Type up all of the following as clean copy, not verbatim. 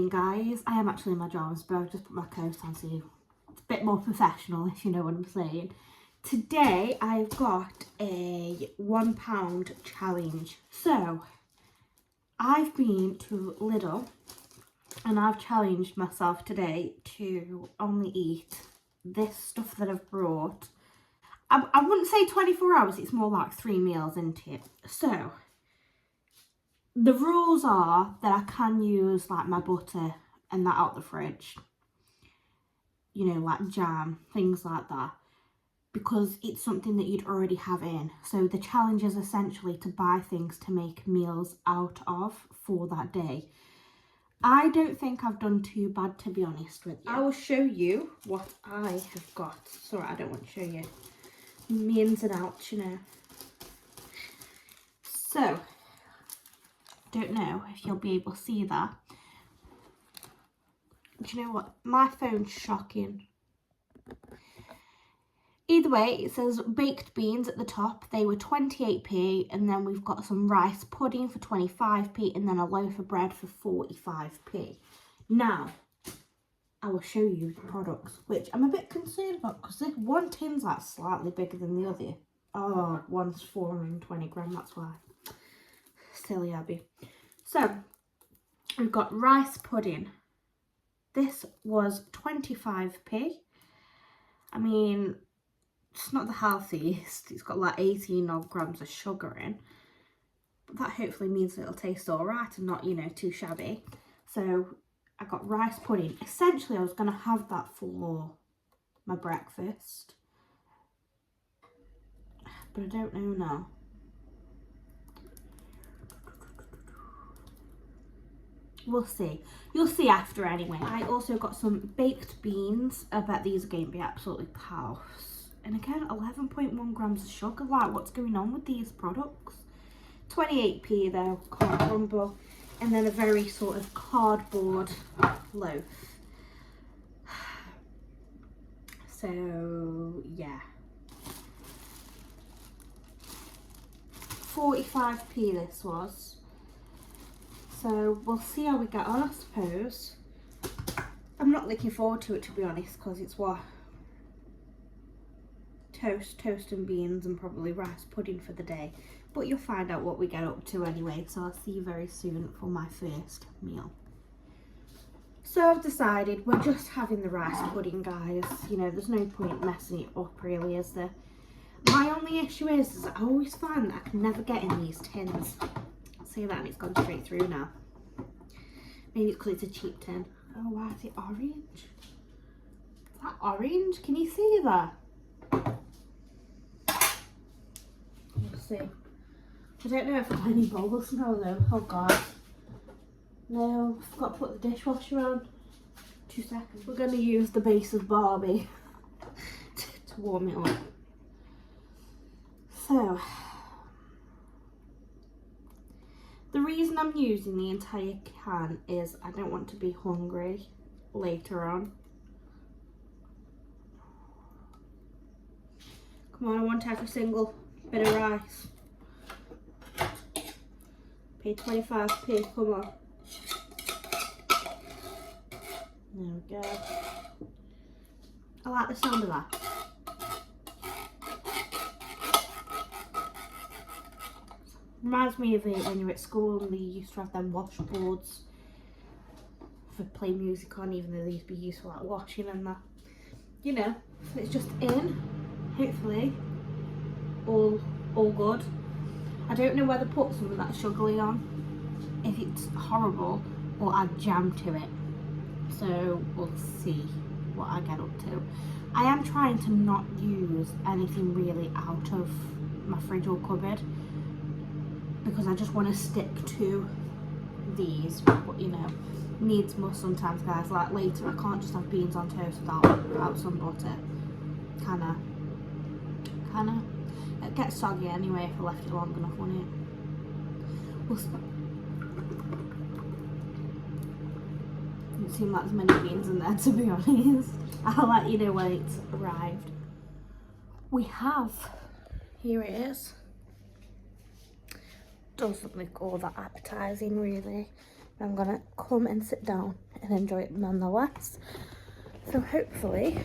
morning, guys. I am actually in my pyjamas, but I've just put my coat on so it's a bit more professional, if you know what I'm saying. Today I've got a £1 challenge. So I've been to Lidl and I've challenged myself today to only eat this stuff that I've brought. I wouldn't say 24 hours, it's more like 3 meals, isn't it? So the rules are that I can use like my butter and that out the fridge. You know, like jam, things like that. Because it's something that you'd already have in. So the challenge is essentially to buy things to make meals out of for that day. I don't think I've done too bad, to be honest with you. I will show you what I have got. Sorry, I don't want to show you me ins and outs, you know. So, don't know if you'll be able to see that. Do you know what? My phone's shocking. Either way, it says baked beans at the top. They were 28p, and then we've got some rice pudding for 25p, and then a loaf of bread for 45p. Now, I will show you the products, which I'm a bit concerned about because this one tin's like slightly bigger than the other. Oh, one's 420 gram, that's why. Silly Abby. So, we've got rice pudding. This was 25p. I mean, it's not the healthiest. It's got like 18 odd grams of sugar in. But that hopefully means it'll taste alright and not, you know, too shabby. So I got rice pudding. Essentially, I was going to have that for my breakfast. But I don't know now. We'll see. You'll see after anyway. I also got some baked beans. I bet these are going to be absolutely pows. And again, 11.1 grams of sugar. Like, what's going on with these products? 28p though, can't grumble. And then a very sort of cardboard loaf. So, yeah. 45p this was. So we'll see how we get on, I suppose. I'm not looking forward to it, to be honest, because it's what? Toast and beans and probably rice pudding for the day. But you'll find out what we get up to anyway, so I'll see you very soon for my first meal. So I've decided we're just having the rice pudding, guys. You know, there's no point messing it up really, is there? My only issue is I always find that I can never get in these tins. See that, and it's gone straight through now. Maybe it's because it's a cheap tin. Oh, why is it orange? Is that orange? Can you see that? Let's see. I don't know if I've got any bubbles now though. Oh god. No, I've got to put the dishwasher on. 2 seconds. We're going to use the base of Barbie to warm it up. So, the reason I'm using the entire can is I don't want to be hungry later on. Come on, I want every single bit of rice. Pay 25p, come on. There we go. I like the sound of that. Reminds me of it when you're at school and they used to have them washboards for play music on, even though they used to be used for like washing and that. You know, so it's just in, hopefully, all good. I don't know whether to put some of that sugary on, if it's horrible, or add jam to it. So we'll see what I get up to. I am trying to not use anything really out of my fridge or cupboard, because I just want to stick to these, but you know, needs must sometimes, guys. Like later, I can't just have beans on toast without some butter. Kinda. It gets soggy anyway if I left it long enough, won't it? Doesn't seem like there's many beans in there, to be honest. I'll let you know when it's arrived. We have, here it is. Doesn't look all that appetising really. I'm gonna come and sit down and enjoy it nonetheless. So hopefully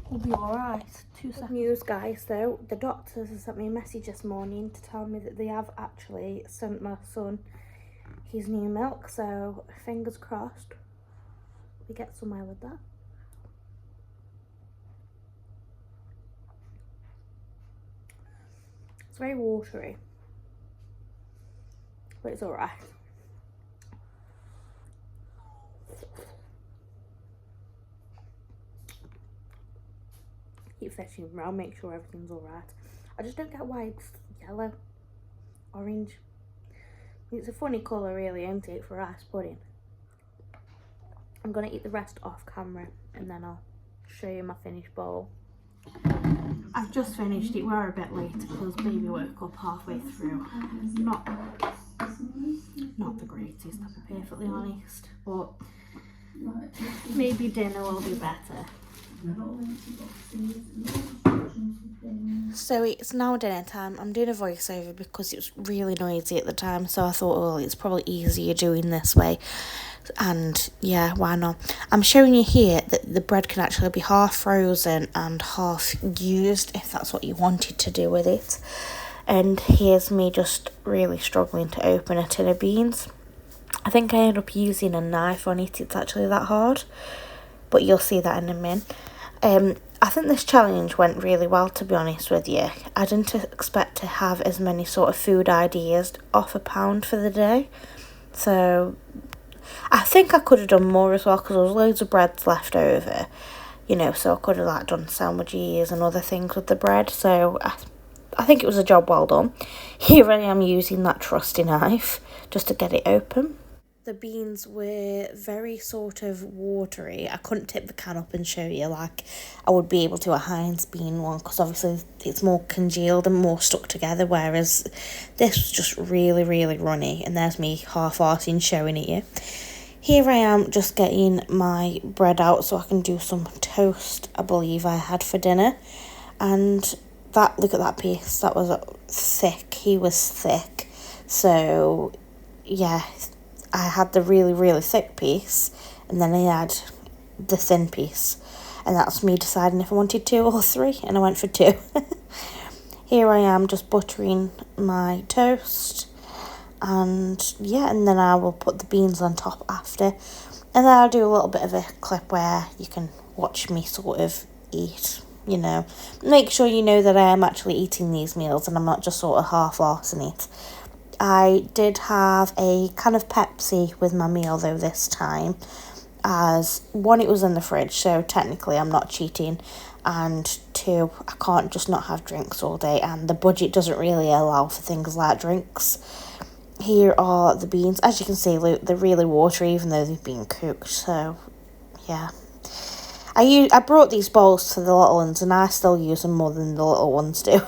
we'll be alright. Good news, guys, though. The doctors have sent me a message this morning to tell me that they have actually sent my son his new milk, so fingers crossed we get somewhere with that. It's very watery, but it's alright. Keep fetching around, make sure everything's alright. I just don't get why it's yellow, orange. It's a funny colour really, isn't it, for rice pudding. I'm going to eat the rest off camera and then I'll show you my finished bowl. I've just finished it. We're a bit late because baby woke up halfway through. Not the greatest, to be perfectly honest, but maybe dinner will be better. So it's now dinner time. I'm doing a voiceover because it was really noisy at the time, so I thought, well, it's probably easier doing this way. And yeah, why not? I'm showing you here that the bread can actually be half frozen and half used if that's what you wanted to do with it. And here's me just really struggling to open a tin of beans. I think I ended up using a knife on it. It's actually that hard, but you'll see that in a minute. I think this challenge went really well, to be honest with you. I didn't expect to have as many sort of food ideas off £1 for the day. So I think I could have done more as well because there was loads of breads left over, you know, so I could have like done sandwiches and other things with the bread. So I think it was a job well done. Here I am using that trusty knife just to get it open. The beans were very sort of watery. I couldn't tip the can up and show you like I would be able to a Heinz bean one because obviously it's more congealed and more stuck together, whereas this was just really, really runny. And there's me half-arsing showing it you. Here I am just getting my bread out so I can do some toast I believe I had for dinner. And that, look at that piece, that was thick. He was thick. So yeah, I had the really, really thick piece and then I had the thin piece. And that's me deciding if I wanted 2 or 3 and I went for 2. Here I am just buttering my toast. And yeah, and then I will put the beans on top after. And then I'll do a little bit of a clip where you can watch me sort of eat, you know. Make sure you know that I am actually eating these meals and I'm not just sort of half-arsing it. I did have a can of Pepsi with my meal though this time, as 1, it was in the fridge, so technically I'm not cheating, and 2, I can't just not have drinks all day, and the budget doesn't really allow for things like drinks. Here are the beans. As you can see, they're really watery even though they've been cooked, so yeah. I brought these bowls to the little ones and I still use them more than the little ones do.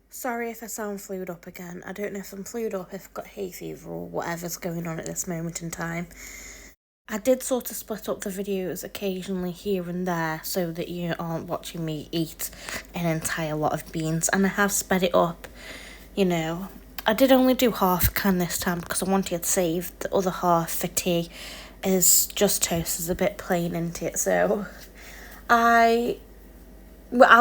Sorry if I sound flued up again. I don't know if I'm flued up, if I've got hay fever or whatever's going on at this moment in time. I did sort of split up the videos occasionally here and there so that you aren't watching me eat an entire lot of beans. And I have sped it up, you know. I did only do half a can this time because I wanted to save the other half for tea, as just toast is a bit plain, isn't it? So I'll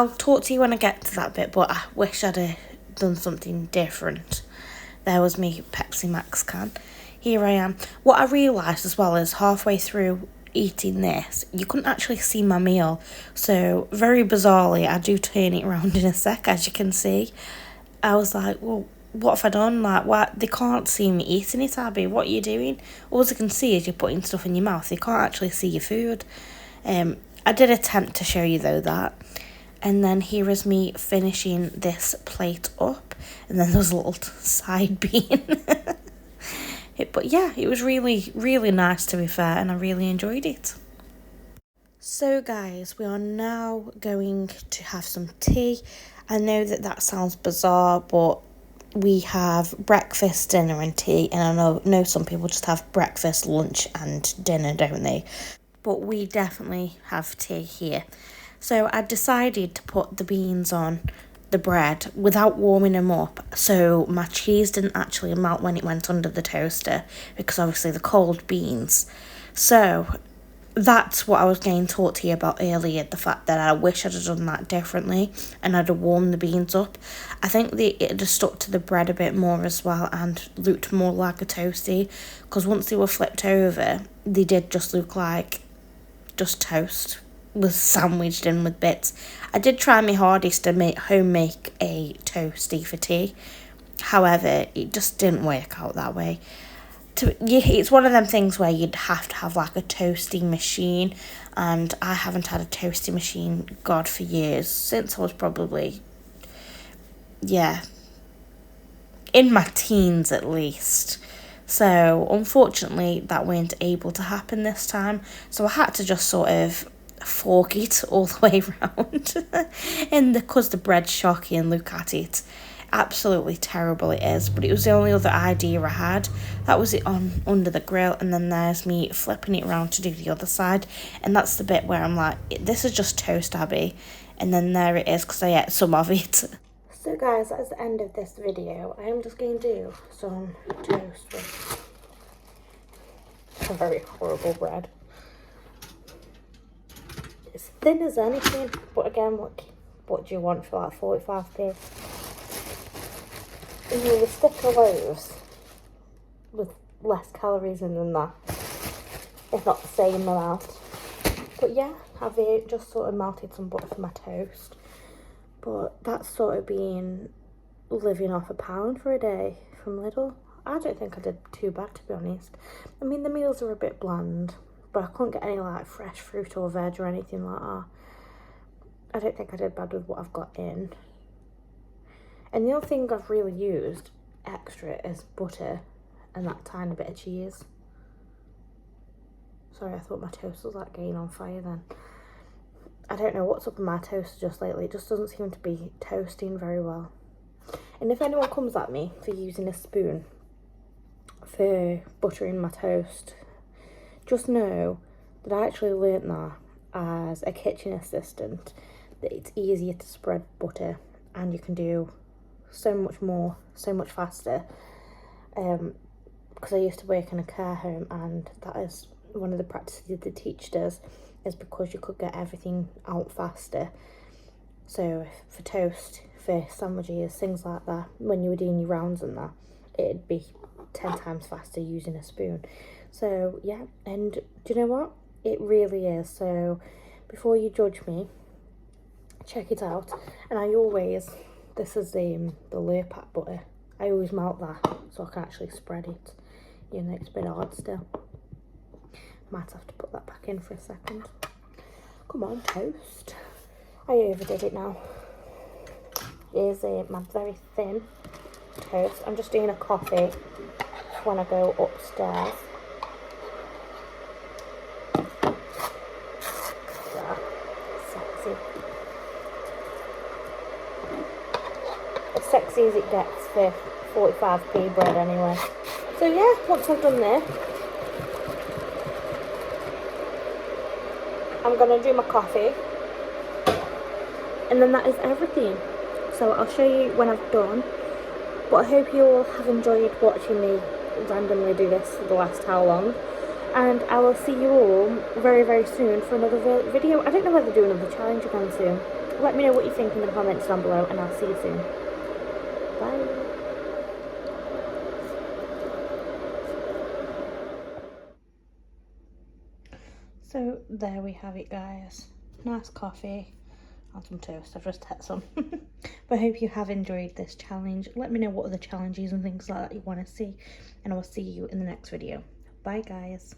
talk to you when I get to that bit, but I wish I'd done something different. There was me Pepsi Max can. Here I am. What I realised as well is halfway through eating this, you couldn't actually see my meal. So very bizarrely, I do turn it around in a sec, as you can see. I was like, well, what have I done? Like, what? They can't see me eating it, Abby. What are you doing? All they can see is you're putting stuff in your mouth. They can't actually see your food. I did attempt to show you, though, that. And then here is me finishing this plate up. And then there's a little side bean. But yeah, it was really, really nice, to be fair. And I really enjoyed it. So, guys, we are now going to have some tea. I know that sounds bizarre, but we have breakfast, dinner and tea, and I know some people just have breakfast, lunch and dinner, don't they? But we definitely have tea here. So I decided to put the beans on the bread without warming them up, so my cheese didn't actually melt when it went under the toaster, because obviously the cold beans. So that's what I was getting taught to you about earlier, the fact that I wish I'd have done that differently and I'd have warmed the beans up. I think it'd have stuck to the bread a bit more as well and looked more like a toasty, because once they were flipped over, they did just look like just toast was sandwiched in with bits. I did try my hardest to make a toasty for tea. However, it just didn't work out that way. It's one of them things where you'd have to have like a toasty machine, and I haven't had a toasty machine, God, for years, since I was probably, yeah, in my teens at least. So unfortunately that weren't able to happen this time, so I had to just sort of fork it all the way around. And because the bread's shocky, and look at it, absolutely terrible it is, but it was the only other idea I had. That was it on under the grill, and then there's me flipping it around to do the other side, and that's the bit where I'm like, this is just toast, Abby, and then there it is because I ate some of it. So guys, that's the end of this video. I am just going to do some toast with a very horrible bread. It's thin as anything, but again, what do you want for like 45p? You the stick of loaves with less calories in than that, if not the same amount. But yeah, I've just sort of melted some butter for my toast. But that's sort of been living off £1 for a day from Lidl. I don't think I did too bad, to be honest. I mean, the meals are a bit bland, but I couldn't get any like fresh fruit or veg or anything like that. I don't think I did bad with what I've got in. And the other thing I've really used extra is butter and that tiny bit of cheese. Sorry, I thought my toast was like getting on fire then. I don't know what's up with my toast just lately. It just doesn't seem to be toasting very well. And if anyone comes at me for using a spoon for buttering my toast, just know that I actually learnt that as a kitchen assistant, that it's easier to spread butter and you can do so much more, so much faster. Because I used to work in a care home, and that is one of the practices the teacher does, is because you could get everything out faster. So for toast, for sandwiches, things like that, when you were doing your rounds and that, it'd be 10 times faster using a spoon. So yeah, and do you know what? It really is. So before you judge me, check it out. And I always, this is the Lurpak butter, I always melt that so I can actually spread it. You know, it's a bit hard still. Might have to put that back in for a second. Come on, toast. I overdid it now. Here's my very thin toast. I'm just doing a coffee when I go upstairs. Yeah, sexy. As sexy as it gets for 45p bread anyway. So yeah, once I've done this, I'm going to do my coffee, and then that is everything. So I'll show you when I've done, but I hope you all have enjoyed watching me randomly do this for the last how long, and I will see you all very, very soon for another video. I don't know whether to do another challenge again soon. Let me know what you think in the comments down below, and I'll see you soon. Bye. So there we have it, guys. Nice coffee and some toast. I've just had some. But I hope you have enjoyed this challenge. Let me know what other challenges and things like that you want to see, and I will see you in the next video. Bye, guys.